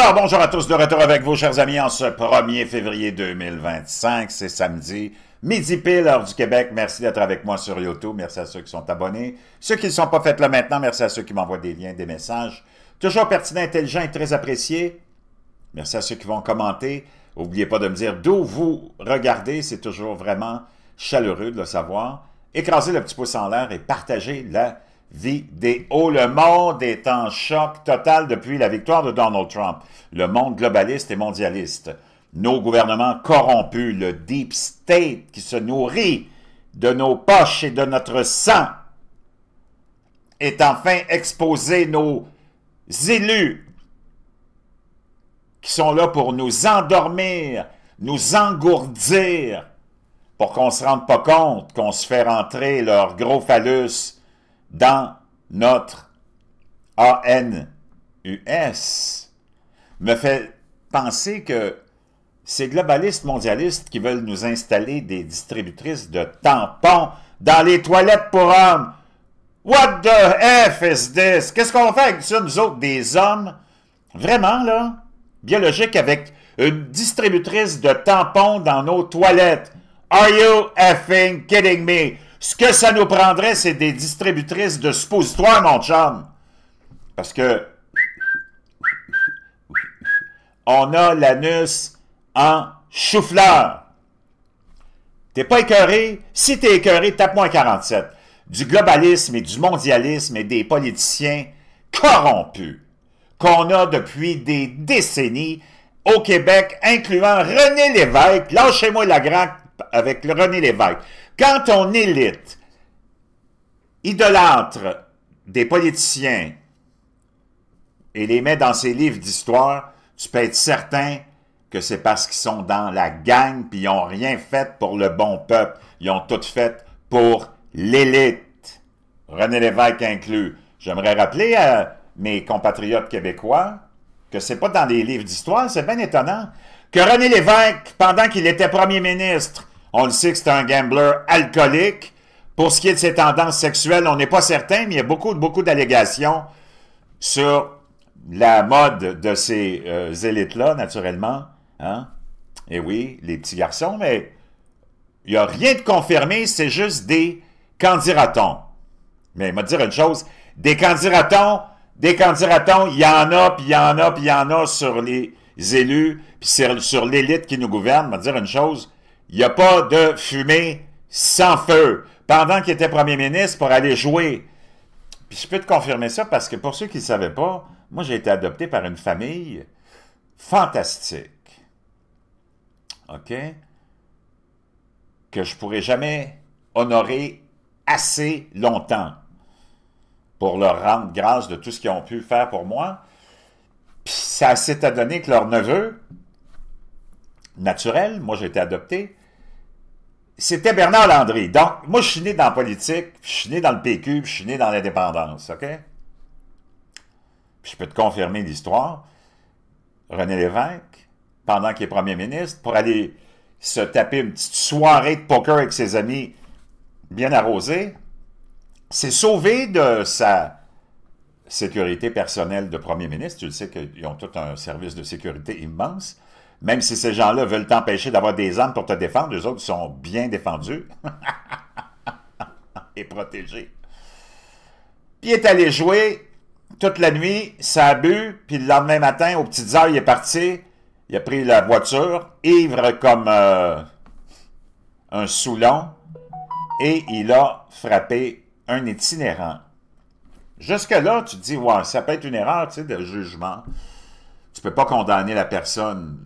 Alors, bonjour à tous, de retour avec vous, chers amis, en ce 1er février 2025. C'est samedi, midi pile, heure du Québec. Merci d'être avec moi sur YouTube. Merci à ceux qui sont abonnés. Ceux qui ne sont pas faits là maintenant, merci à ceux qui m'envoient des liens, des messages. Toujours pertinent, intelligent et très apprécié. Merci à ceux qui vont commenter. N'oubliez pas de me dire d'où vous regardez. C'est toujours vraiment chaleureux de le savoir. Écrasez le petit pouce en l'air et partagez la vidéo. Le monde est en choc total depuis la victoire de Donald Trump. Le monde globaliste et mondialiste. Nos gouvernements corrompus, le Deep State qui se nourrit de nos poches et de notre sang est enfin exposé. Nos élus qui sont là pour nous endormir, nous engourdir, pour qu'on ne se rende pas compte qu'on se fait rentrer leur gros phallus dans notre ANUS, me fait penser que ces globalistes mondialistes qui veulent nous installer des distributrices de tampons dans les toilettes pour hommes. What the F is this? Qu'est-ce qu'on fait avec ça, nous autres, des hommes, vraiment, là, biologiques, avec une distributrice de tampons dans nos toilettes? Are you effing kidding me? Ce que ça nous prendrait, c'est des distributrices de suppositoires, mon chum. Parce que on a l'anus en chou-fleur. T'es pas écœuré? Si t'es écœuré, tape-moi un 47. Du globalisme et du mondialisme et des politiciens corrompus qu'on a depuis des décennies au Québec, incluant René Lévesque. Lâchez-moi la grappe avec le René Lévesque. Quand on élite, idolâtre des politiciens et les met dans ses livres d'histoire, tu peux être certain que c'est parce qu'ils sont dans la gang puis ils n'ont rien fait pour le bon peuple. Ils ont tout fait pour l'élite. René Lévesque inclus. J'aimerais rappeler à mes compatriotes québécois que c'est pas dans les livres d'histoire, c'est bien étonnant, que René Lévesque, pendant qu'il était premier ministre, on le sait que c'est un gambler alcoolique. Pour ce qui est de ses tendances sexuelles, on n'est pas certain, mais il y a beaucoup d'allégations sur la mode de ces élites-là, naturellement. Hein? Et oui, les petits garçons, mais il n'y a rien de confirmé, c'est juste des candidatons. Mais il m'a dit une chose, des candidatons, il y en a, puis il y en a, puis il y en a sur les élus, puis sur l'élite qui nous gouverne. Il m'a dit une chose, il n'y a pas de fumée sans feu. Pendant qu'il était premier ministre, pour aller jouer. Puis je peux te confirmer ça parce que pour ceux qui ne savaient pas, moi j'ai été adopté par une famille fantastique. OK? Que je ne pourrai jamais honorer assez longtemps pour leur rendre grâce de tout ce qu'ils ont pu faire pour moi. Puis ça s'est adonné que leur neveu, naturel, moi j'ai été adopté, c'était Bernard Landry. Donc, moi, je suis né dans la politique, je suis né dans le PQ, puis je suis né dans l'indépendance, OK? Puis je peux te confirmer l'histoire. René Lévesque, pendant qu'il est premier ministre, pour aller se taper une petite soirée de poker avec ses amis bien arrosés, s'est sauvé de sa sécurité personnelle de premier ministre. Tu le sais qu'ils ont tout un service de sécurité immense. Même si ces gens-là veulent t'empêcher d'avoir des armes pour te défendre, eux autres sont bien défendus et protégés. Puis il est allé jouer toute la nuit, ça a bu, puis le lendemain matin, aux petites heures, il est parti, il a pris la voiture, ivre comme un Soulon, et il a frappé un itinérant. Jusque-là, tu te dis, ouais, ça peut être une erreur, tu sais, de jugement. Tu peux pas condamner la personne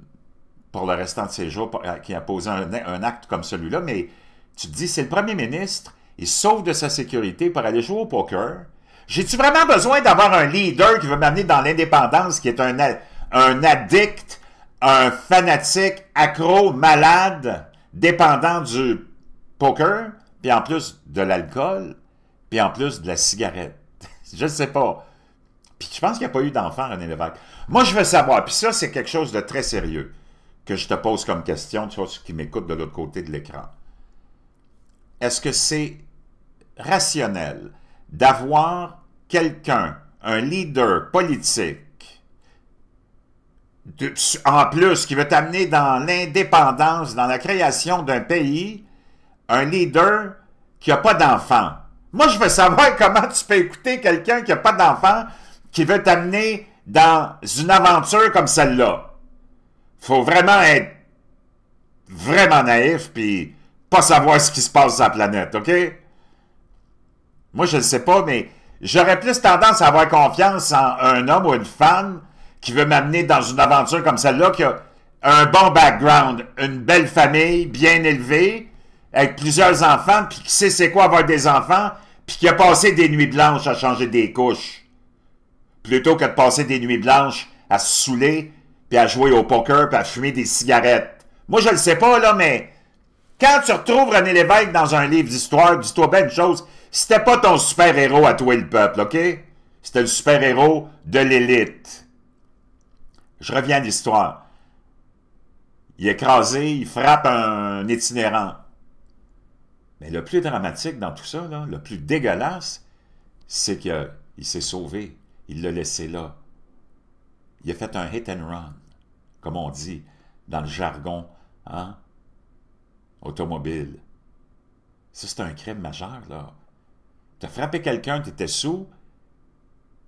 pour le restant de ses jours, qui a posé un acte comme celui-là, mais tu te dis, c'est le premier ministre, il se sauve de sa sécurité pour aller jouer au poker. J'ai-tu vraiment besoin d'avoir un leader qui veut m'amener dans l'indépendance, qui est un addict, un fanatique, accro, malade, dépendant du poker, puis en plus de l'alcool, puis en plus de la cigarette? Je ne sais pas. Puis je pense qu'il n'y a pas eu d'enfant, René Lévesque. Moi, je veux savoir, puis ça, c'est quelque chose de très sérieux que je te pose comme question, tu vois, ceux qui m'écoutent de l'autre côté de l'écran. Est-ce que c'est rationnel d'avoir quelqu'un, un leader politique, En plus, qui veut t'amener dans l'indépendance, dans la création d'un pays, un leader qui n'a pas d'enfant. Moi, je veux savoir comment tu peux écouter quelqu'un qui n'a pas d'enfant, qui veut t'amener dans une aventure comme celle-là. Faut vraiment être vraiment naïf, puis pas savoir ce qui se passe sur la planète, OK? Moi, je ne sais pas, mais j'aurais plus tendance à avoir confiance en un homme ou une femme qui veut m'amener dans une aventure comme celle-là, qui a un bon background, une belle famille, bien élevée, avec plusieurs enfants, puis qui sait c'est quoi avoir des enfants, puis qui a passé des nuits blanches à changer des couches. Plutôt que de passer des nuits blanches à se saouler, puis à jouer au poker, puis à fumer des cigarettes. Moi, je le sais pas, là, mais quand tu retrouves René Lévesque dans un livre d'histoire, dis-toi bien une chose, c'était pas ton super-héros à toi et le peuple, OK? C'était le super-héros de l'élite. Je reviens à l'histoire. Il est écrasé, il frappe un itinérant. Mais le plus dramatique dans tout ça, là, le plus dégueulasse, c'est qu'il s'est sauvé. Il l'a laissé là. Il a fait un hit and run, comme on dit dans le jargon automobile. Ça, c'est un crime majeur, là. Tu as frappé quelqu'un, tu étais sous,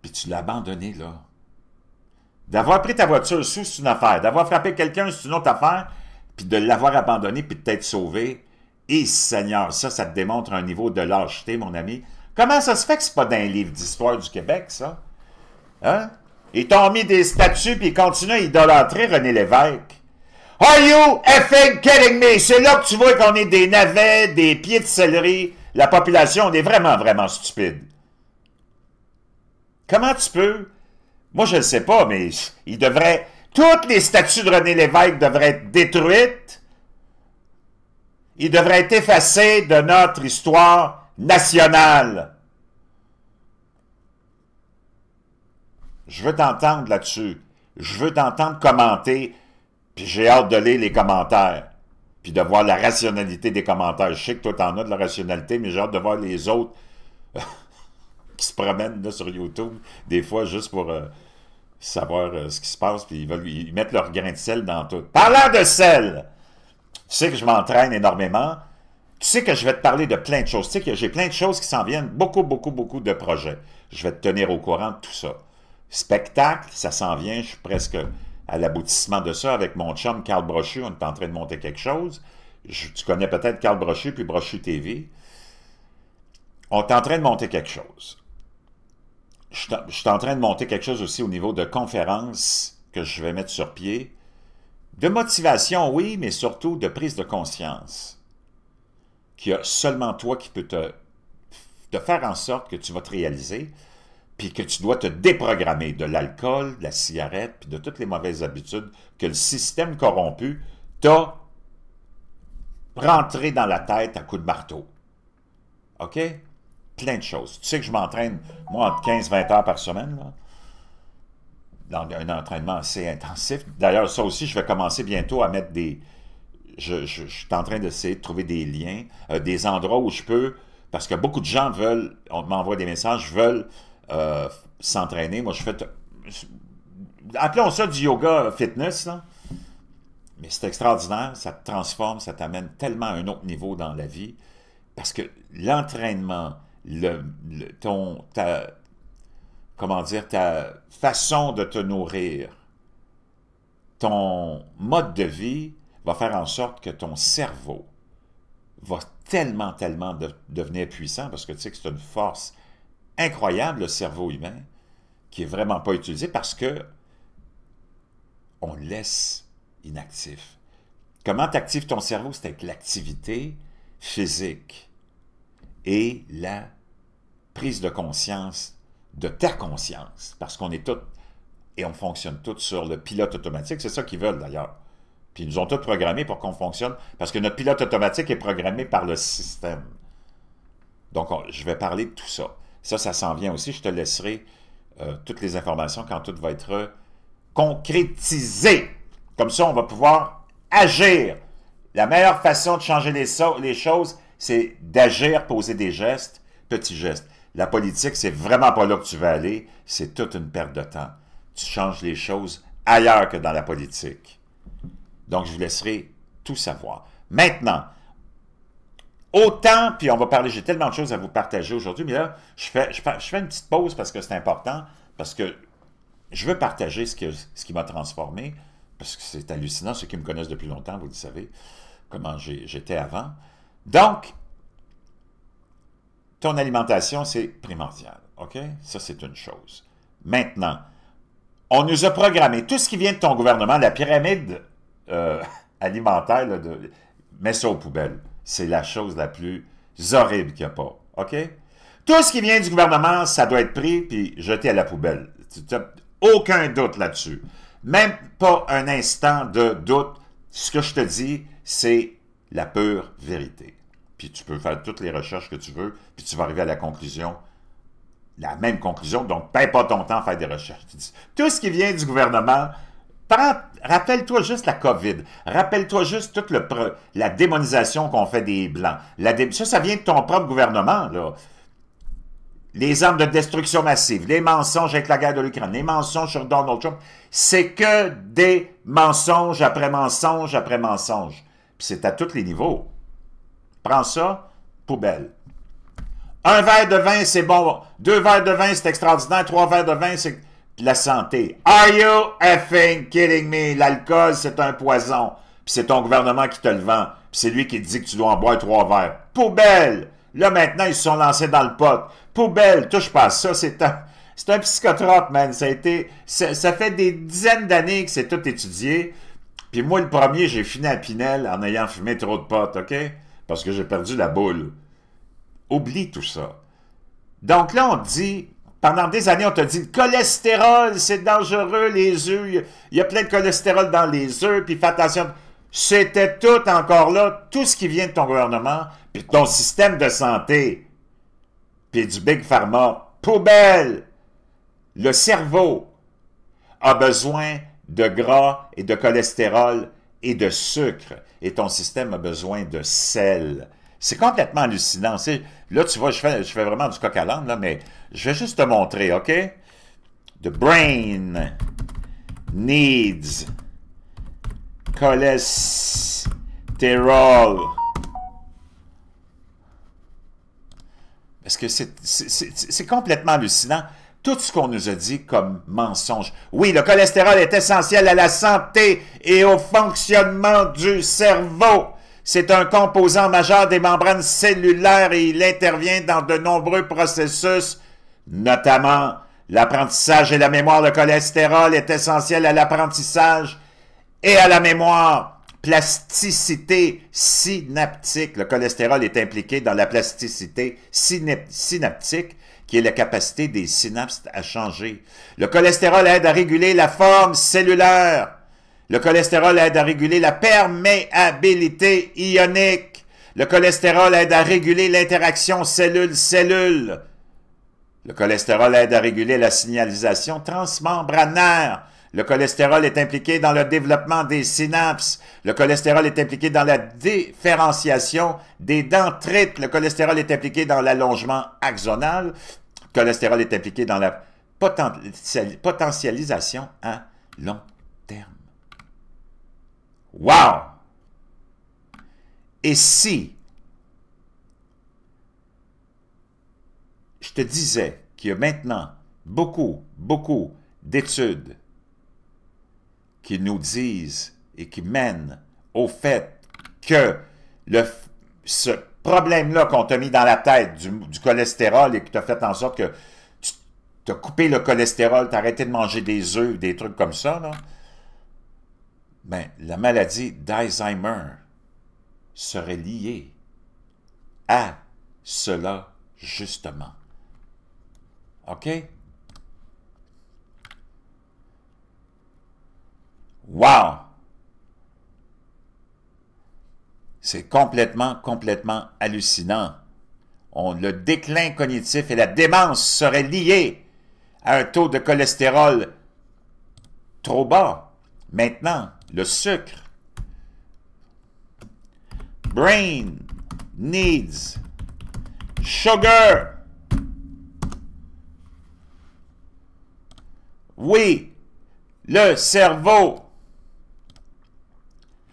puis tu l'as abandonné, là. D'avoir pris ta voiture sous, c'est une affaire. D'avoir frappé quelqu'un, c'est une autre affaire. Puis de l'avoir abandonné, puis de t'être sauvé. Et Seigneur, ça te démontre un niveau de lâcheté, mon ami. Comment ça se fait que c'est pas dans un livre d'histoire du Québec, ça? Hein? Ils t'ont mis des statues, puis ils continuent à idolâtrer René Lévesque. Are you effing kidding me? C'est là que tu vois qu'on est des navets, des pieds de céleri. La population, on est vraiment, vraiment stupide. Comment tu peux? Moi, je ne sais pas, mais il devrait... Toutes les statues de René Lévesque devraient être détruites. Il devrait être effacé de notre histoire nationale. Je veux t'entendre là-dessus. Je veux t'entendre commenter, puis j'ai hâte de lire les commentaires, puis de voir la rationalité des commentaires. Je sais que toi, t'en as de la rationalité, mais j'ai hâte de voir les autres qui se promènent là, sur YouTube, des fois, juste pour savoir ce qui se passe, puis ils mettent leur grain de sel dans tout. Parlant de sel, tu sais que je m'entraîne énormément. Tu sais que je vais te parler de plein de choses. Tu sais que j'ai plein de choses qui s'en viennent, beaucoup, beaucoup, beaucoup de projets. Je vais te tenir au courant de tout ça. Spectacle, ça s'en vient, je suis presque à l'aboutissement de ça avec mon chum Carl Brochu. On est en train de monter quelque chose. Tu connais peut-être Carl Brochu puis Brochu TV. On est en train de monter quelque chose. Je suis en train de monter quelque chose aussi au niveau de conférences que je vais mettre sur pied. De motivation, oui, mais surtout de prise de conscience. Qu'il y a seulement toi qui peux te faire en sorte que tu vas te réaliser, puis que tu dois te déprogrammer de l'alcool, de la cigarette, puis de toutes les mauvaises habitudes que le système corrompu t'a rentré dans la tête à coups de marteau. OK? Plein de choses. Tu sais que je m'entraîne, moi, entre 15-20 heures par semaine, là, dans un entraînement assez intensif. D'ailleurs, ça aussi, je vais commencer bientôt à mettre des... Je suis en train d'essayer de trouver des liens, des endroits où je peux, parce que beaucoup de gens veulent, on m'envoie des messages, veulent s'entraîner. Moi, je fais... Appelons ça du yoga fitness, là. Mais c'est extraordinaire, ça te transforme, ça t'amène tellement à un autre niveau dans la vie, parce que l'entraînement, ta façon de te nourrir, ton mode de vie va faire en sorte que ton cerveau va tellement, tellement devenir puissant, parce que tu sais que c'est une force incroyable, le cerveau humain, qui n'est vraiment pas utilisé parce que on le laisse inactif. Comment tu actives ton cerveau? C'est avec l'activité physique et la prise de conscience de ta conscience, parce qu'on est tous, et on fonctionne tous sur le pilote automatique, c'est ça qu'ils veulent d'ailleurs. Puis ils nous ont tous programmés pour qu'on fonctionne, parce que notre pilote automatique est programmé par le système. Donc, je vais parler de tout ça. Ça s'en vient aussi. Je te laisserai toutes les informations quand tout va être concrétisé. Comme ça, on va pouvoir agir. La meilleure façon de changer les choses, c'est d'agir, poser des gestes, petits gestes. La politique, c'est vraiment pas là que tu vas aller. C'est toute une perte de temps. Tu changes les choses ailleurs que dans la politique. Donc, je vous laisserai tout savoir. Maintenant, autant, puis on va parler, j'ai tellement de choses à vous partager aujourd'hui, mais là, je fais une petite pause parce que c'est important, parce que je veux partager ce qui m'a transformé, parce que c'est hallucinant, ceux qui me connaissent depuis longtemps, vous le savez, comment j'étais avant. Donc, ton alimentation, c'est primordial, OK? Ça, c'est une chose. Maintenant, on nous a programmé, tout ce qui vient de ton gouvernement, la pyramide alimentaire, là, mets ça aux poubelles. C'est la chose la plus horrible qu'il n'y a pas, OK? Tout ce qui vient du gouvernement, ça doit être pris puis jeté à la poubelle. Tu n'as aucun doute là-dessus. Même pas un instant de doute. Ce que je te dis, c'est la pure vérité. Puis tu peux faire toutes les recherches que tu veux, puis tu vas arriver à la conclusion, la même conclusion, donc perds pas ton temps à faire des recherches. Tu dis, tout ce qui vient du gouvernement, rappelle-toi juste la COVID, rappelle-toi juste toute la démonisation qu'on fait des Blancs. Ça vient de ton propre gouvernement, là. Les armes de destruction massive, les mensonges avec la guerre de l'Ukraine, les mensonges sur Donald Trump, c'est que des mensonges après mensonges après mensonges. Puis c'est à tous les niveaux. Prends ça, poubelle. Un verre de vin, c'est bon. 2 verres de vin, c'est extraordinaire. 3 verres de vin, c'est la santé. Are you effing kidding me? L'alcool, c'est un poison. Puis c'est ton gouvernement qui te le vend. Puis c'est lui qui te dit que tu dois en boire 3 verres. Poubelle! Là, maintenant, ils se sont lancés dans le pot. Poubelle! Touche pas à ça. C'est un psychotrope, man. Ça fait des dizaines d'années que c'est tout étudié. Puis moi, le premier, j'ai fini à Pinel en ayant fumé trop de pot, OK? Parce que j'ai perdu la boule. Oublie tout ça. Donc là, on dit, pendant des années, on t'a dit, le cholestérol, c'est dangereux, les œufs, il y a plein de cholestérol dans les œufs, puis fais attention. C'était tout encore là, tout ce qui vient de ton gouvernement, puis ton système de santé, puis du Big Pharma. Poubelle! Le cerveau a besoin de gras et de cholestérol et de sucre, et ton système a besoin de sel. C'est complètement hallucinant. Là, tu vois, je fais vraiment du coq à l'âne, là, mais je vais juste te montrer, OK? The brain needs cholesterol. Parce que c'est complètement hallucinant. Tout ce qu'on nous a dit comme mensonge. Oui, le cholestérol est essentiel à la santé et au fonctionnement du cerveau. C'est un composant majeur des membranes cellulaires et il intervient dans de nombreux processus, notamment l'apprentissage et la mémoire. Le cholestérol est essentiel à l'apprentissage et à la mémoire. Plasticité synaptique. Le cholestérol est impliqué dans la plasticité synaptique, qui est la capacité des synapses à changer. Le cholestérol aide à réguler la forme cellulaire. Le cholestérol aide à réguler la perméabilité ionique. Le cholestérol aide à réguler l'interaction cellule-cellule. Le cholestérol aide à réguler la signalisation transmembranaire. Le cholestérol est impliqué dans le développement des synapses. Le cholestérol est impliqué dans la différenciation des dendrites. Le cholestérol est impliqué dans l'allongement axonal. Le cholestérol est impliqué dans la potentialisation à long terme. Wow! Et si je te disais qu'il y a maintenant beaucoup d'études qui nous disent et qui mènent au fait que ce problème-là qu'on t'a mis dans la tête du cholestérol et qui t'a fait en sorte que tu as coupé le cholestérol, tu as arrêté de manger des œufs, des trucs comme ça, là, ben, la maladie d'Alzheimer serait liée à cela, justement. OK? Wow! C'est complètement hallucinant. Le déclin cognitif et la démence seraient liés à un taux de cholestérol trop bas. Maintenant, le sucre. Brain needs sugar. Oui, Le cerveau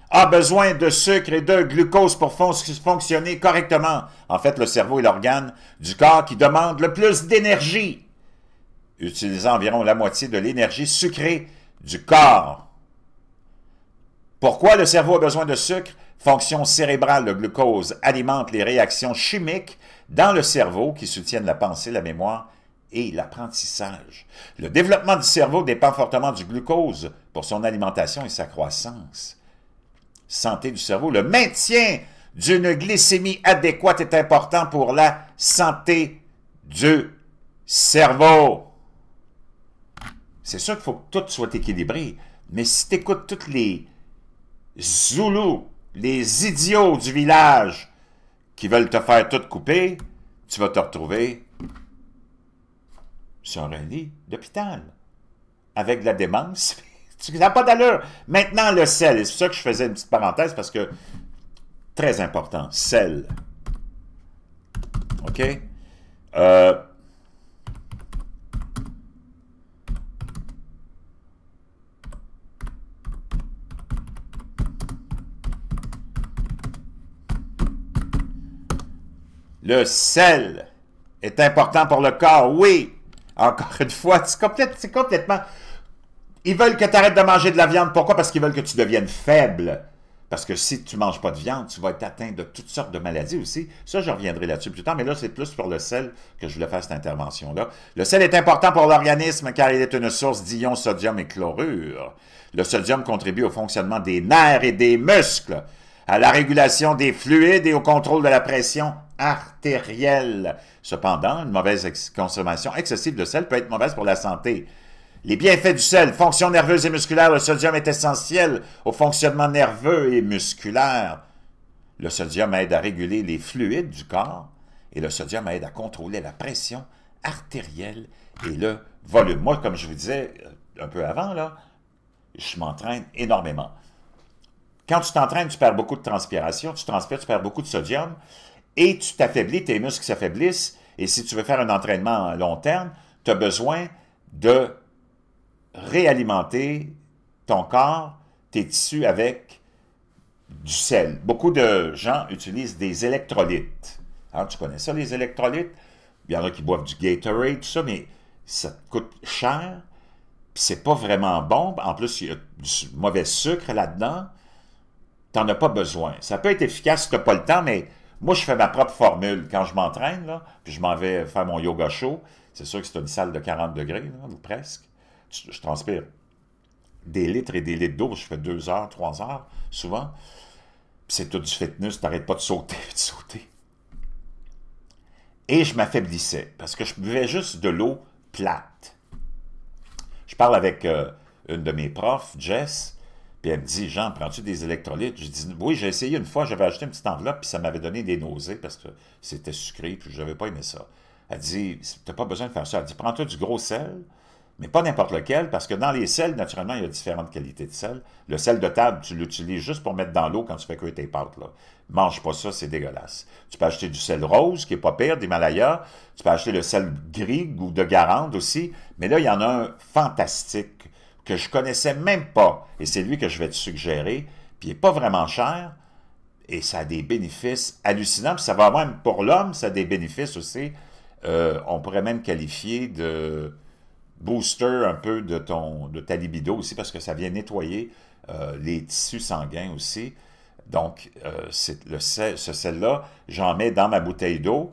a besoin de sucre et de glucose pour fonctionner correctement. En fait, le cerveau est l'organe du corps qui demande le plus d'énergie, utilisant environ la moitié de l'énergie sucrée du corps. Pourquoi le cerveau a besoin de sucre? Fonction cérébrale, le glucose alimente les réactions chimiques dans le cerveau qui soutiennent la pensée, la mémoire et l'apprentissage. Le développement du cerveau dépend fortement du glucose pour son alimentation et sa croissance. Santé du cerveau. Le maintien d'une glycémie adéquate est important pour la santé du cerveau. C'est sûr qu'il faut que tout soit équilibré, mais si tu écoutes tous les Zoulous, les idiots du village qui veulent te faire tout couper, tu vas te retrouver sur un lit d'hôpital avec de la démence. Ça n'a pas d'allure. Maintenant, le sel, et c'est pour ça que je faisais une petite parenthèse parce que, très important, sel. OK? Le sel est important pour le corps, oui. Encore une fois, c'est complètement... Ils veulent que tu arrêtes de manger de la viande. Pourquoi? Parce qu'ils veulent que tu deviennes faible. Parce que si tu ne manges pas de viande, tu vas être atteint de toutes sortes de maladies aussi. Ça, je reviendrai là-dessus plus tard, mais là, c'est plus pour le sel que je voulais faire cette intervention-là. Le sel est important pour l'organisme car il est une source d'ions sodium et chlorure. Le sodium contribue au fonctionnement des nerfs et des muscles, à la régulation des fluides et au contrôle de la pression artérielle. Cependant, une mauvaise consommation excessive de sel peut être mauvaise pour la santé. Les bienfaits du sel, fonction nerveuse et musculaire, le sodium est essentiel au fonctionnement nerveux et musculaire. Le sodium aide à réguler les fluides du corps et le sodium aide à contrôler la pression artérielle et le volume. Moi, comme je vous disais un peu avant, là, je m'entraîne énormément. Quand tu t'entraînes, tu perds beaucoup de transpiration, tu transpires, tu perds beaucoup de sodium et tu t'affaiblis, tes muscles s'affaiblissent et si tu veux faire un entraînement à long terme, tu as besoin de réalimenter ton corps, tes tissus avec du sel. Beaucoup de gens utilisent des électrolytes. Alors, tu connais ça, les électrolytes? Il y en a qui boivent du Gatorade, tout ça, mais ça te coûte cher, puis c'est pas vraiment bon. En plus, il y a du mauvais sucre là-dedans. Tu n'en as pas besoin. Ça peut être efficace si tu n'as pas le temps, mais moi, je fais ma propre formule. Quand je m'entraîne, là, puis je m'en vais faire mon yoga chaud, c'est sûr que c'est une salle de 40 degrés, là, ou presque. Je transpire des litres et des litres d'eau. Je fais 2 heures, 3 heures, souvent. Puis c'est tout du fitness, tu n'arrêtes pas de sauter, de sauter. Et je m'affaiblissais, parce que je buvais juste de l'eau plate. Je parle avec une de mes profs, Jess, puis elle me dit, Jean, prends-tu des électrolytes? Je dis, oui, j'ai essayé une fois, j'avais acheté une petite enveloppe, puis ça m'avait donné des nausées, parce que c'était sucré, puis je n'avais pas aimé ça. Elle dit, tu n'as pas besoin de faire ça. Elle dit, prends-toi du gros sel, mais pas n'importe lequel, parce que dans les sels, naturellement, il y a différentes qualités de sel. Le sel de table, tu l'utilises juste pour mettre dans l'eau quand tu fais cuire tes pâtes, là. Mange pas ça, c'est dégueulasse. Tu peux acheter du sel rose, qui est pas pire, d'Himalaya. Tu peux acheter le sel gris ou de Garande aussi. Mais là, il y en a un fantastique que je connaissais même pas. Et c'est lui que je vais te suggérer. Puis il n'est pas vraiment cher. Et ça a des bénéfices hallucinants. Puis ça va même, pour l'homme, ça a des bénéfices aussi. On pourrait même qualifier de booster un peu de ta libido aussi, parce que ça vient nettoyer les tissus sanguins aussi. Donc, ce sel-là, j'en mets dans ma bouteille d'eau.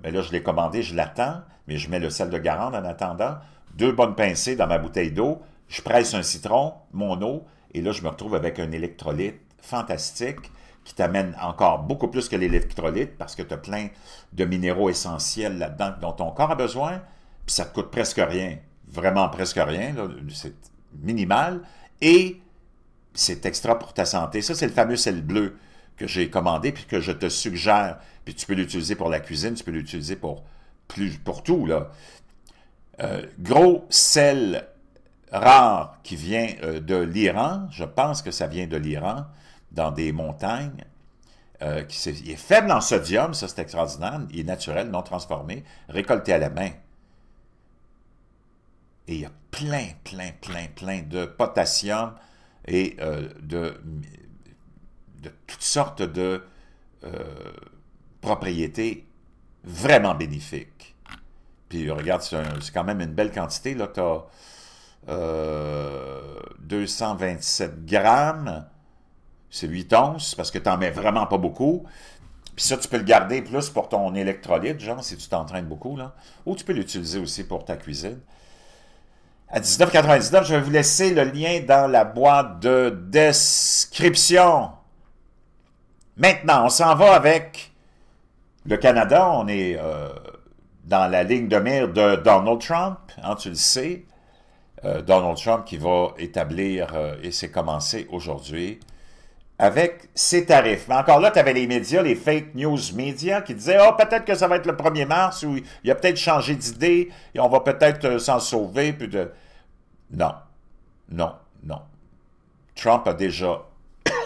Mais là, je l'ai commandé, je l'attends, mais je mets le sel de Garande en attendant. 2 bonnes pincées dans ma bouteille d'eau. Je presse un citron, mon eau, et là, je me retrouve avec un électrolyte fantastique qui t'amène encore beaucoup plus que l'électrolyte parce que tu as plein de minéraux essentiels là-dedans dont ton corps a besoin, puis ça te coûte presque rien, vraiment presque rien, c'est minimal, et c'est extra pour ta santé. Ça, c'est le fameux sel bleu que j'ai commandé puis que je te suggère. Puis tu peux l'utiliser pour la cuisine, tu peux l'utiliser pour tout, là. Gros sel rare qui vient de l'Iran, je pense que ça vient de l'Iran, dans des montagnes. Il est faible en sodium, ça c'est extraordinaire, il est naturel, non transformé, récolté à la main. Et il y a plein de potassium et de toutes sortes de propriétés vraiment bénéfiques. Puis regarde, c'est quand même une belle quantité. Là, tu as 227 grammes, c'est 8 onces, parce que tu n'en mets vraiment pas beaucoup. Puis ça, tu peux le garder plus pour ton électrolyte, genre, si tu t'entraînes beaucoup, là. Ou tu peux l'utiliser aussi pour ta cuisine. À 19,99, je vais vous laisser le lien dans la boîte de description. Maintenant, on s'en va avec le Canada. On est dans la ligne de mire de Donald Trump, hein, tu le sais. Donald Trump qui va établir, et c'est commencé aujourd'hui, avec ses tarifs. Mais encore là, tu avais les médias, les fake news médias qui disaient « Oh, peut-être que ça va être le 1er mars, ou il a peut-être changé d'idée, et on va peut-être s'en sauver. » Puis de... Non, non, non. Trump a déjà...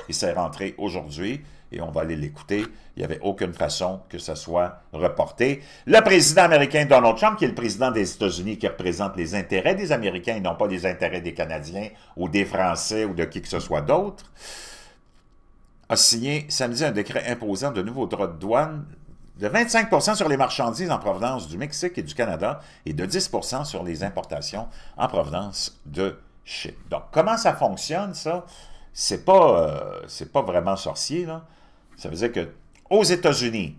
il s'est rentré aujourd'hui, et on va aller l'écouter. Il n'y avait aucune façon que ça soit reporté. Le président américain Donald Trump, qui est le président des États-Unis, qui représente les intérêts des Américains et non pas les intérêts des Canadiens ou des Français ou de qui que ce soit d'autre, a signé samedi un décret imposant de nouveaux droits de douane de 25% sur les marchandises en provenance du Mexique et du Canada et de 10% sur les importations en provenance de Chine. Donc, comment ça fonctionne, ça? C'est pas vraiment sorcier, là. Ça veut dire que aux États-Unis,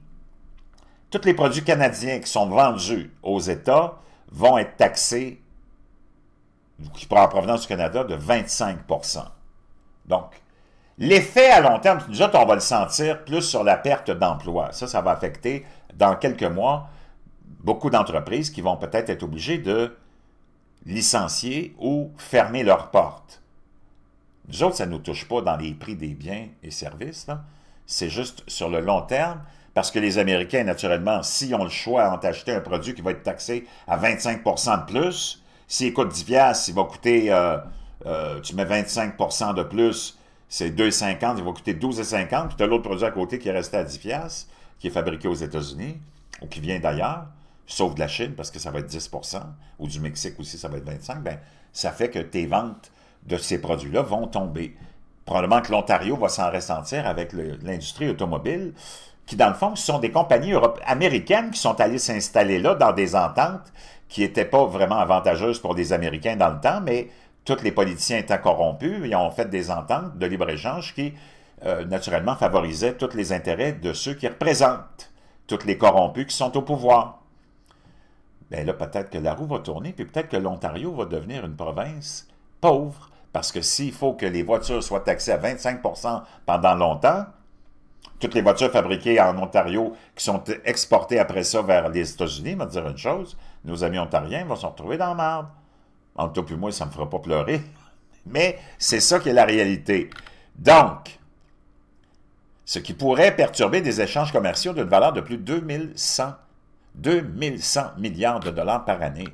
tous les produits canadiens qui sont vendus aux États vont être taxés, qui en provenance du Canada, de 25%. Donc, l'effet à long terme, nous autres, on va le sentir plus sur la perte d'emploi. Ça va affecter, dans quelques mois, beaucoup d'entreprises qui vont peut-être être obligées de licencier ou fermer leurs portes. Nous autres, ça ne nous touche pas dans les prix des biens et services. C'est juste sur le long terme, parce que les Américains, naturellement, s'ils ont le choix entre acheter un produit qui va être taxé à 25% de plus, s'il coûte 10$, il va coûter, tu mets 25% de plus, c'est 2,50, il va coûter 12,50, puis tu as l'autre produit à côté qui est resté à 10$, qui est fabriqué aux États-Unis, ou qui vient d'ailleurs, sauf de la Chine, parce que ça va être 10%, ou du Mexique aussi, ça va être 25%, bien, ça fait que tes ventes de ces produits-là vont tomber. Probablement que l'Ontario va s'en ressentir avec l'industrie automobile, qui, dans le fond, ce sont des compagnies américaines qui sont allées s'installer là dans des ententes qui n'étaient pas vraiment avantageuses pour les Américains dans le temps, mais tous les politiciens étant corrompus, ils ont fait des ententes de libre-échange qui, naturellement, favorisaient tous les intérêts de ceux qui représentent tous les corrompus qui sont au pouvoir. Bien là, peut-être que la roue va tourner, puis peut-être que l'Ontario va devenir une province pauvre, parce que s'il faut que les voitures soient taxées à 25% pendant longtemps, toutes les voitures fabriquées en Ontario qui sont exportées après ça vers les États-Unis, on va dire une chose, nos amis ontariens vont se retrouver dans la merde. Entre toi et moi, ça ne me fera pas pleurer, mais c'est ça qui est la réalité. Donc, ce qui pourrait perturber des échanges commerciaux d'une valeur de plus de 2100 milliards de dollars par année.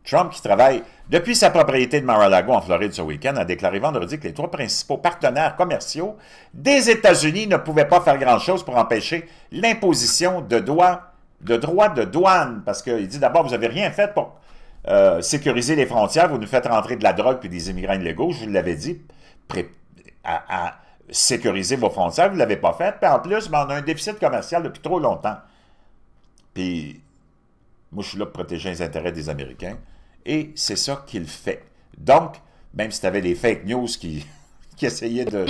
Trump, qui travaille depuis sa propriété de Mar-a-Lago en Floride ce week-end, a déclaré vendredi que les 3 principaux partenaires commerciaux des États-Unis ne pouvaient pas faire grand-chose pour empêcher l'imposition de droits de douane. Parce qu'il dit d'abord, vous n'avez rien fait pour sécuriser les frontières, vous nous faites rentrer de la drogue puis des immigrants illégaux, je vous l'avais dit, à sécuriser vos frontières, vous ne l'avez pas fait. Puis en plus, ben, on a un déficit commercial depuis trop longtemps. Puis, moi, je suis là pour protéger les intérêts des Américains. Et c'est ça qu'il fait. Donc, même si tu avais des fake news qui essayaient de...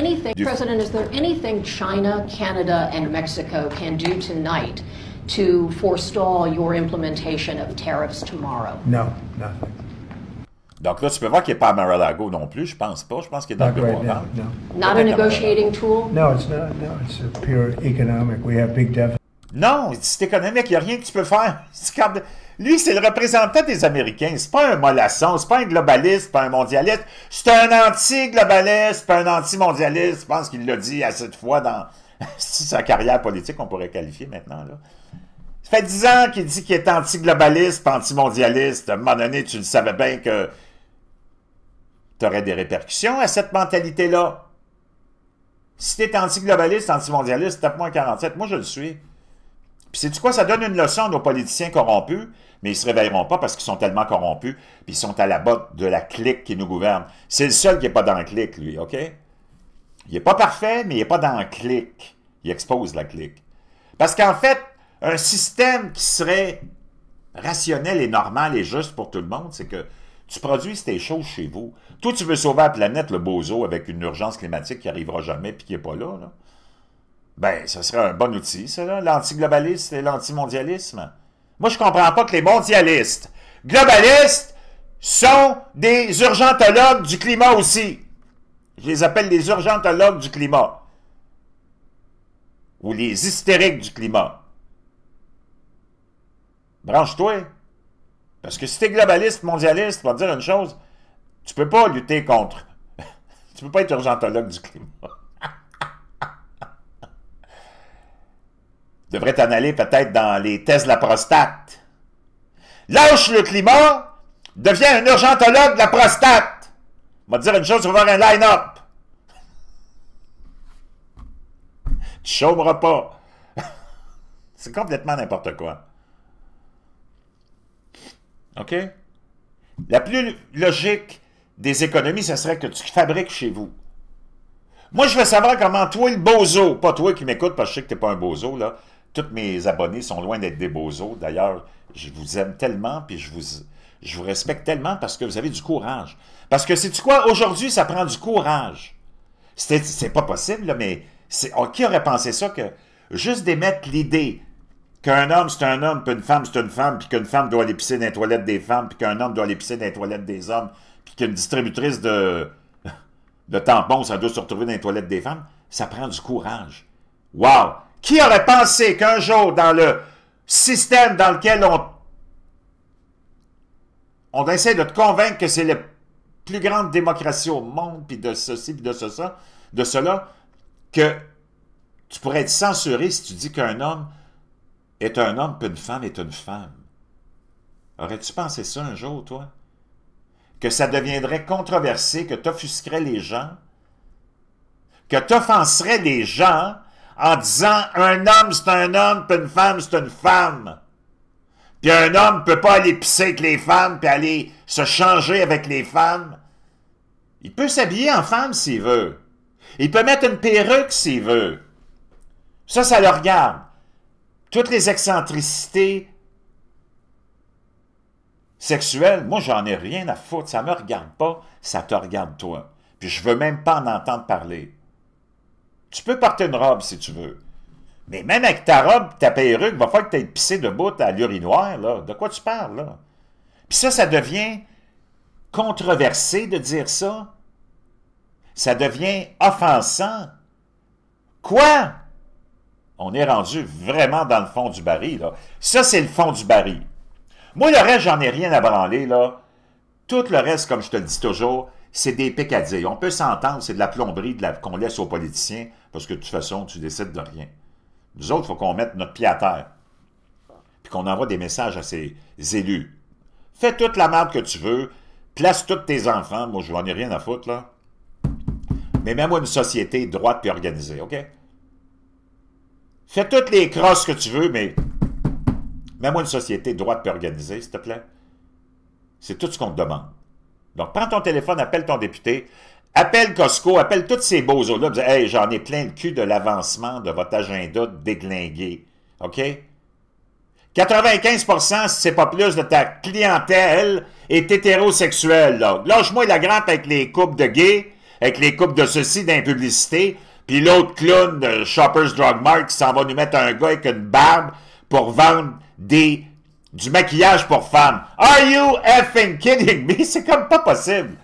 President, is there anything China, Canada, and Mexico can do tonight to forestall your implementation of tariffs tomorrow? No, nothing. Donc là, tu peux voir qu'il n'est pas à Mar-a-Lago non plus, je pense pas. Je pense qu'il est dans le bureau ovale. No. Not a negotiating tool? No, it's not. No, it's a pure economic. We have big deficits. Non, c'est économique, il n'y a rien que tu peux faire. Lui, c'est le représentant des Américains. C'est pas un mollasson, c'est pas un globaliste, c'est pas un mondialiste. C'est un anti-globaliste, pas un anti-mondialiste. Je pense qu'il l'a dit assez de fois dans sa carrière politique, on pourrait qualifier maintenant. Là. Ça fait 10 ans qu'il dit qu'il est anti-globaliste, pas anti-mondialiste. À un moment donné, tu le savais bien que tu aurais des répercussions à cette mentalité-là. Si tu es anti-globaliste, anti-mondialiste, tape-moi 47. Moi, je le suis. Puis sais-tu quoi? Ça donne une leçon à nos politiciens corrompus, mais ils ne se réveilleront pas parce qu'ils sont tellement corrompus, puis ils sont à la botte de la clique qui nous gouverne. C'est le seul qui n'est pas dans la clique, lui, OK? Il n'est pas parfait, mais il n'est pas dans la clique. Il expose la clique. Parce qu'en fait, un système qui serait rationnel et normal et juste pour tout le monde, c'est que tu produis tes choses chez vous. Toi, tu veux sauver la planète, le bozo, avec une urgence climatique qui n'arrivera jamais et qui n'est pas là, là. Ben, ce serait un bon outil, ça, là, l'anti-globaliste et l'anti-mondialisme. Moi, je comprends pas que les mondialistes, globalistes, sont des urgentologues du climat aussi. Je les appelle les urgentologues du climat. Ou les hystériques du climat. Branche-toi. Parce que si t'es globaliste, mondialiste, je vais te dire une chose, tu peux pas lutter contre. Tu peux pas être urgentologue du climat. Tu devrais t'en aller peut-être dans les tests de la prostate. Lâche le climat, deviens un urgentologue de la prostate. Je vais te dire une chose, tu vas avoir un line-up. Tu chômeras pas. C'est complètement n'importe quoi. OK? La plus logique des économies, ce serait que tu fabriques chez vous. Moi, je veux savoir comment toi, le bozo, pas toi qui m'écoutes parce que je sais que tu n'es pas un bozo, là. Tous mes abonnés sont loin d'être des bozos. D'ailleurs, je vous aime tellement, puis je vous respecte tellement parce que vous avez du courage. Parce que, sais-tu quoi? Aujourd'hui, ça prend du courage. C'est pas possible, là, mais qui aurait pensé ça que juste d'émettre l'idée qu'un homme, c'est un homme, puis une femme, c'est une femme, puis qu'une femme doit aller pisser dans les toilettes des femmes, puis qu'un homme doit aller pisser dans les toilettes des hommes, puis qu'une distributrice de tampons, ça doit se retrouver dans les toilettes des femmes, ça prend du courage. Wow! Qui aurait pensé qu'un jour, dans le système dans lequel on essaie de te convaincre que c'est la plus grande démocratie au monde, puis de ceci, puis de cela, que tu pourrais être censuré si tu dis qu'un homme est un homme, puis une femme est une femme. Aurais-tu pensé ça un jour, toi? Que ça deviendrait controversé, que t'offusquerais les gens, que t'offenserais les gens en disant un homme, c'est un homme, puis une femme, c'est une femme. Puis un homme ne peut pas aller pisser avec les femmes, puis aller se changer avec les femmes. Il peut s'habiller en femme s'il veut. Il peut mettre une perruque s'il veut. Ça le regarde. Toutes les excentricités sexuelles, moi, j'en ai rien à foutre. Ça ne me regarde pas, ça te regarde toi. Puis je veux même pas en entendre parler. Tu peux porter une robe si tu veux. Mais même avec ta robe, ta perruque, il va falloir que tu aies pissé debout à l'urinoir, là. De quoi tu parles, là? Puis ça devient controversé de dire ça. Ça devient offensant. Quoi? On est rendu vraiment dans le fond du baril, là. Ça, c'est le fond du baril. Moi, le reste, j'en ai rien à branler, là. Tout le reste, comme je te le dis toujours, c'est des pécadilles. On peut s'entendre, c'est de la plomberie qu'on laisse aux politiciens, parce que de toute façon, tu décides de rien. Nous autres, il faut qu'on mette notre pied à terre, puis qu'on envoie des messages à ces élus. Fais toute la merde que tu veux, place tous tes enfants, moi, je n'en ai rien à foutre, là. Mais mets-moi une société droite puis organisée, OK? Fais toutes les crosses que tu veux, mais mets-moi une société droite puis organisée, s'il te plaît. C'est tout ce qu'on te demande. Donc, prends ton téléphone, appelle ton député, appelle Costco, appelle tous ces bozos-là, dis, hey, j'en ai plein le cul de l'avancement de votre agenda déglingué. OK? 95%, si c'est pas plus, de ta clientèle est hétérosexuelle, là. Lâche-moi la grappe avec les couples de gays, avec les couples de ceci dans les publicités, puis l'autre clown de Shoppers Drug Mart qui s'en va nous mettre un gars avec une barbe pour vendre du maquillage pour femmes. Are you effing kidding me? C'est comme pas possible.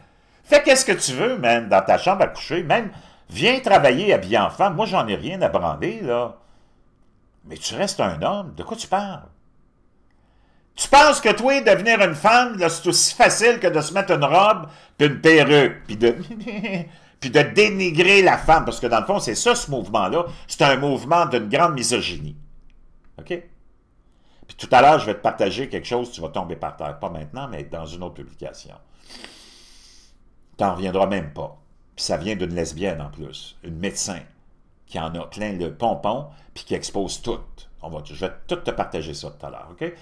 Fais qu'est-ce que tu veux, man, dans ta chambre à coucher. Même, viens travailler habillé en femme. Moi, j'en ai rien à brander, là. Mais tu restes un homme. De quoi tu parles? Tu penses que toi, devenir une femme, là, c'est aussi facile que de se mettre une robe puis une perruque, puis de dénigrer la femme. Parce que dans le fond, c'est ça, ce mouvement-là. C'est un mouvement d'une grande misogynie. OK? Puis tout à l'heure, je vais te partager quelque chose, tu vas tomber par terre. Pas maintenant, mais dans une autre publication. T'en reviendras même pas. Puis ça vient d'une lesbienne en plus, une médecin, qui en a plein le pompon, puis qui expose tout. Je vais tout te partager ça tout à l'heure, OK?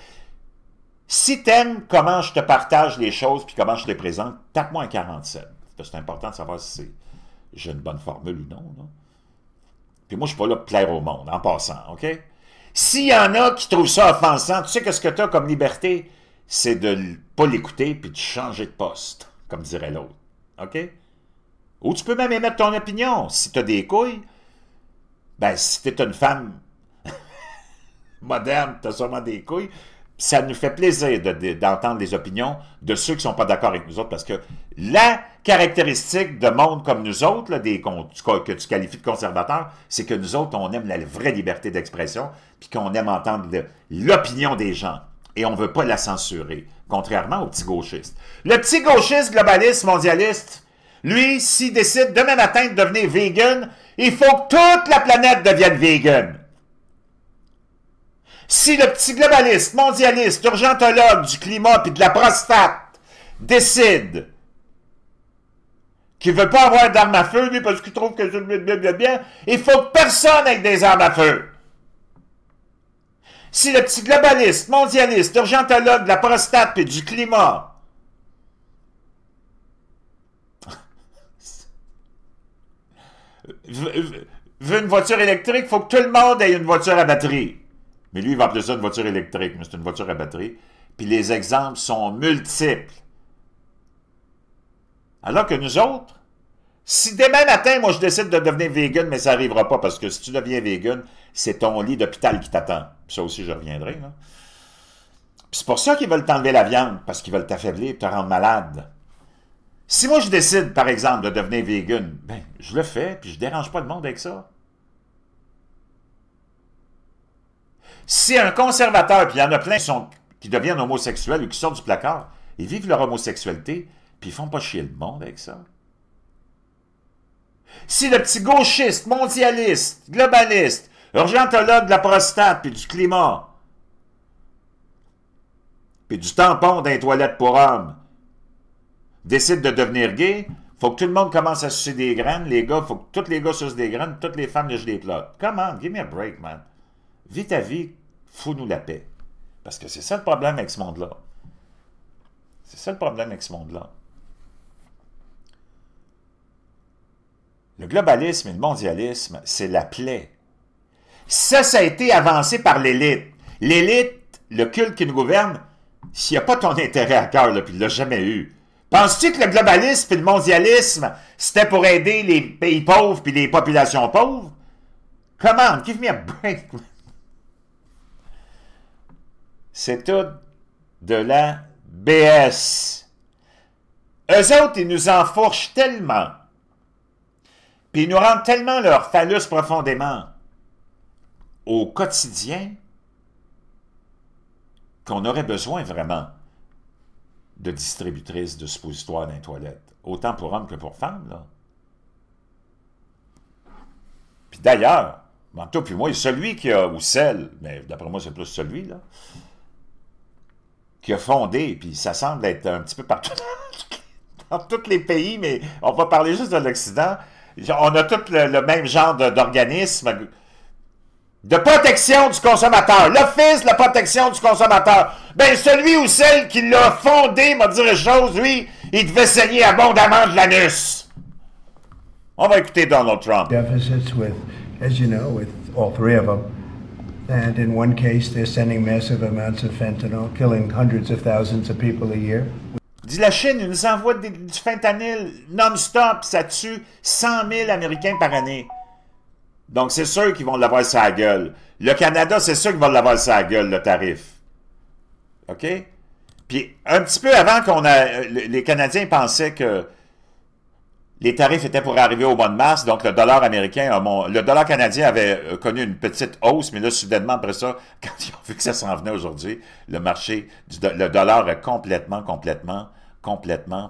Si t'aimes comment je te partage les choses puis comment je te les présente, tape-moi un 47. C'est important de savoir si j'ai une bonne formule ou non. Là. Puis moi, je suis pas là pour plaire au monde, en passant, OK? S'il y en a qui trouvent ça offensant, tu sais que ce que tu as comme liberté, c'est de ne pas l'écouter puis de changer de poste, comme dirait l'autre, OK? Ou tu peux même émettre ton opinion. Si tu as des couilles, ben si tu es une femme moderne, tu as sûrement des couilles, ça nous fait plaisir d'entendre les opinions de ceux qui ne sont pas d'accord avec nous autres, parce que la caractéristique de monde comme nous autres, là, que tu qualifies de conservateurs, c'est que nous autres, on aime la vraie liberté d'expression, puis qu'on aime entendre l'opinion des gens, et on ne veut pas la censurer, contrairement aux petits gauchistes. Le petit gauchiste globaliste, mondialiste, lui, s'il décide demain matin de devenir vegan, il faut que toute la planète devienne vegan. Si le petit globaliste, mondialiste, urgentologue du climat puis de la prostate décide qu'il ne veut pas avoir d'armes à feu, lui, parce qu'il trouve que c'est bien, il faut que personne ait des armes à feu. Si le petit globaliste, mondialiste, urgentologue de la prostate puis du climat veut une voiture électrique, il faut que tout le monde ait une voiture à batterie. Mais lui, il va appeler ça une voiture électrique, mais c'est une voiture à batterie. Puis les exemples sont multiples. Alors que nous autres, si demain matin, moi, je décide de devenir vegan, mais ça n'arrivera pas, parce que si tu deviens vegan, c'est ton lit d'hôpital qui t'attend. Ça aussi, je reviendrai. Là. Puis c'est pour ça qu'ils veulent t'enlever la viande, parce qu'ils veulent t'affaiblir et te rendre malade. Si moi, je décide, par exemple, de devenir vegan, ben, je le fais, puis je ne dérange pas le monde avec ça. Si un conservateur, puis il y en a plein qui deviennent homosexuels ou qui sortent du placard, ils vivent leur homosexualité, puis ils font pas chier le monde avec ça. Si le petit gauchiste, mondialiste, globaliste, urgentologue de la prostate, puis du climat, puis du tampon dans les toilettes pour hommes, décide de devenir gay, faut que tout le monde commence à sucer des graines, les gars, faut que tous les gars sucent des graines, toutes les femmes lèchent des plots. Come on, give me a break, man. Vis ta vie, fous-nous la paix. Parce que c'est ça le problème avec ce monde-là. C'est ça le problème avec ce monde-là. Le globalisme et le mondialisme, c'est la plaie. Ça a été avancé par l'élite. L'élite, le culte qui nous gouverne, s'il n'y a pas ton intérêt à cœur, puis il ne l'a jamais eu. Penses-tu que le globalisme et le mondialisme, c'était pour aider les pays pauvres et les populations pauvres? Come on, give me a break. C'est tout de la BS. Eux autres, ils nous enfourchent tellement, puis ils nous rendent tellement leur phallus profondément au quotidien qu'on aurait besoin vraiment de distributrices de suppositoires dans les toilettes. Autant pour hommes que pour femmes, là. Puis d'ailleurs, toi puis moi, celui qui a, ou celle, mais d'après moi, c'est plus celui, là, qui a fondé, puis ça semble être un petit peu partout dans tous les pays, mais on va parler juste de l'Occident. On a tous le même genre d'organisme de protection du consommateur. L'Office de la protection du consommateur. Ben, celui ou celle qui l'a fondé, m'a dit une chose, lui, il devait saigner abondamment de l'anus. On va écouter Donald Trump. Deficits with, as you know, with all three of them. And in one case, they're sending massive amounts of fentanyl, killing hundreds of thousands of people a year. Dit la Chine, ils nous envoient du fentanyl non-stop, ça tue 100 000 Américains par année. Donc, c'est sûr qu'ils vont l'avoir sur la gueule. Le Canada, c'est sûr qu'ils vont l'avoir sur la gueule, le tarif. OK? Puis, un petit peu avant les Canadiens pensaient que les tarifs étaient pour arriver au mois de mars, donc le dollar américain, le dollar canadien avait connu une petite hausse, mais là, soudainement, après ça, quand ils ont vu que ça s'en venait aujourd'hui, le marché, le dollar a complètement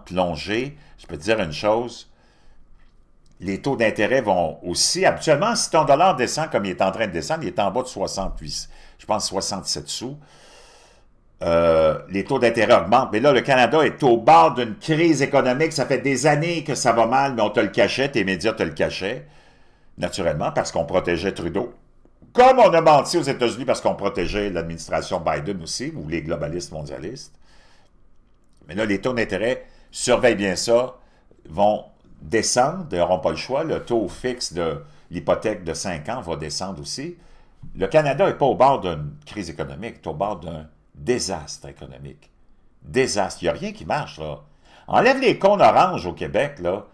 plongé. Je peux te dire une chose, les taux d'intérêt vont aussi, habituellement, si ton dollar descend comme il est en train de descendre, il est en bas de 68, je pense 67 sous, les taux d'intérêt augmentent. Mais là, le Canada est au bord d'une crise économique. Ça fait des années que ça va mal, mais on te le cachait, tes médias te le cachaient, naturellement, parce qu'on protégeait Trudeau comme on a menti aux États-Unis parce qu'on protégeait l'administration Biden aussi, ou les globalistes mondialistes. Mais là, les taux d'intérêt, surveillent bien ça, vont descendre, ils n'auront pas le choix. Le taux fixe de l'hypothèque de 5 ans va descendre aussi. Le Canada n'est pas au bord d'une crise économique, il est au bord d'un désastre économique. Désastre. Il n'y a rien qui marche, là. Enlève les cônes oranges au Québec, là,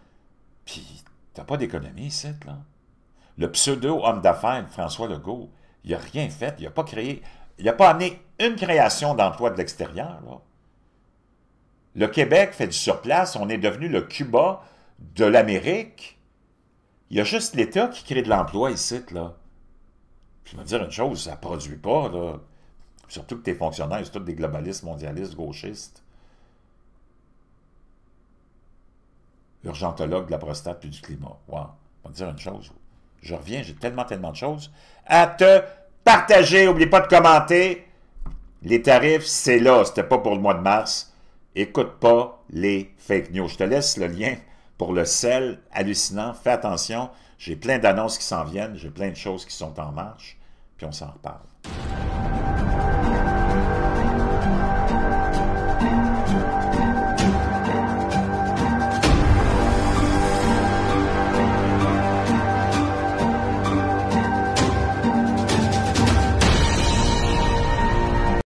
puis t'as pas d'économie ici, là. Le pseudo-homme d'affaires François Legault, il n'a rien fait, il n'a pas créé, il n'a pas amené une création d'emploi de l'extérieur, là. Le Québec fait du surplace, on est devenu le Cuba de l'Amérique. Il y a juste l'État qui crée de l'emploi ici, là. Puis je vais te dire une chose, ça ne produit pas, là. Surtout que tes fonctionnaires, c'est tous des globalistes, mondialistes, gauchistes. Urgentologue de la prostate puis du climat. Wow. Je vais te dire une chose. Je reviens, j'ai tellement de choses à te partager. N'oublie pas de commenter. Les tarifs, c'est là. C'était pas pour le mois de mars. Écoute pas les fake news. Je te laisse le lien pour le sel hallucinant. Fais attention. J'ai plein d'annonces qui s'en viennent. J'ai plein de choses qui sont en marche. Puis on s'en reparle.